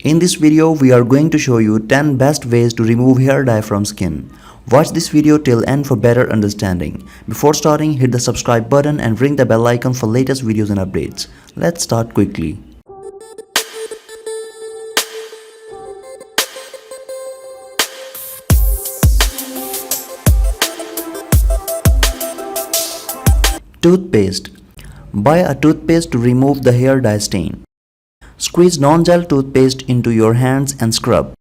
In this video, we are going to show you 10 best ways to remove hair dye from skin. Watch this video till end for better understanding. Before starting, hit the subscribe button and ring the bell icon for latest videos and updates. Let's start quickly. Toothpaste. Buy a toothpaste to remove the hair dye stain. Squeeze non-gel toothpaste into your hands and scrub.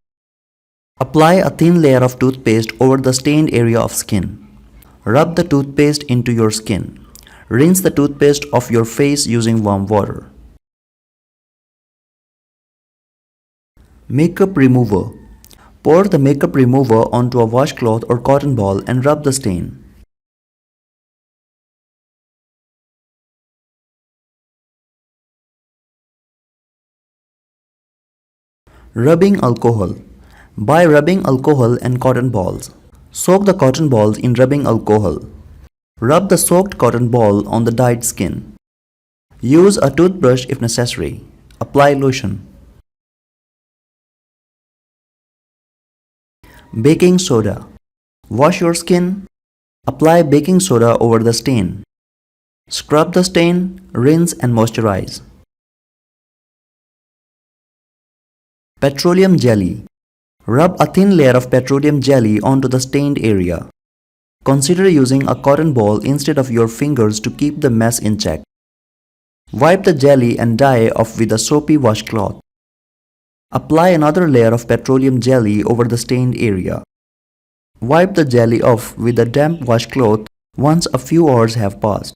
Apply a thin layer of toothpaste over the stained area of skin. Rub the toothpaste into your skin. Rinse the toothpaste off your face using warm water. Makeup remover. Pour the makeup remover onto a washcloth or cotton ball and rub the stain. Rubbing alcohol. Buy rubbing alcohol and cotton balls. Soak the cotton balls in rubbing alcohol. Rub the soaked cotton ball on the dyed skin. Use a toothbrush if necessary. Apply lotion. Baking soda. Wash your skin. Apply baking soda over the stain. Scrub the stain, rinse and moisturize. Petroleum jelly. Rub a thin layer of petroleum jelly onto the stained area. Consider using a cotton ball instead of your fingers to keep the mess in check. Wipe the jelly and dye off with a soapy washcloth. Apply another layer of petroleum jelly over the stained area. Wipe the jelly off with a damp washcloth once a few hours have passed.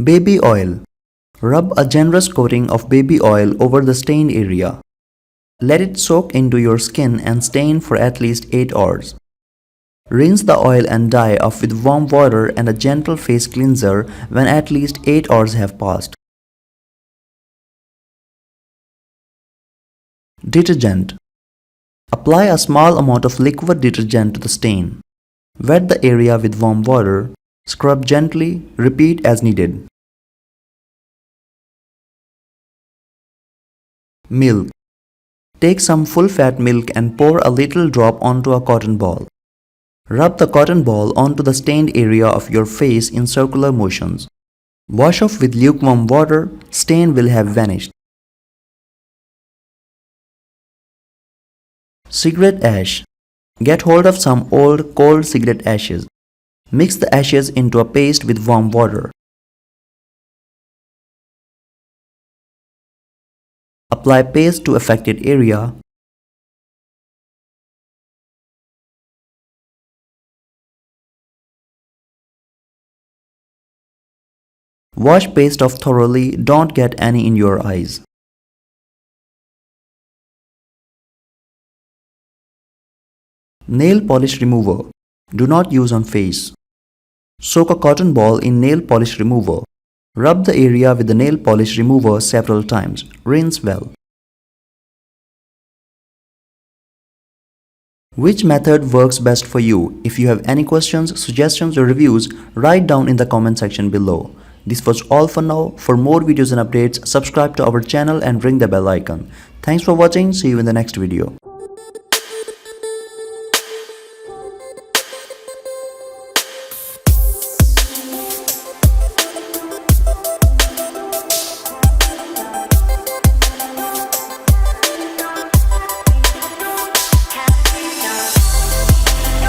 Baby oil. Rub a generous coating of baby oil over the stained area. Let it soak into your skin and stain for at least 8 hours. Rinse the oil and dye off with warm water and a gentle face cleanser when at least 8 hours have passed. Detergent. Apply a small amount of liquid detergent to the stain. Wet the area with warm water. Scrub gently. Repeat as needed. Milk. Take some full-fat milk and pour a little drop onto a cotton ball. Rub the cotton ball onto the stained area of your face in circular motions. Wash off with lukewarm water, stain will have vanished. Cigarette ash. Get hold of some old cold cigarette ashes. Mix the ashes into a paste with warm water. Apply paste to affected area. Wash paste off thoroughly, don't get any in your eyes. Nail polish remover. Do not use on face. Soak a cotton ball in nail polish remover. Rub the area with the nail polish remover several times. Rinse well. Which method works best for you? If you have any questions, suggestions or reviews, write down in the comment section below. This was all for now. For more videos and updates, subscribe to our channel and ring the bell icon. Thanks for watching. See you in the next video.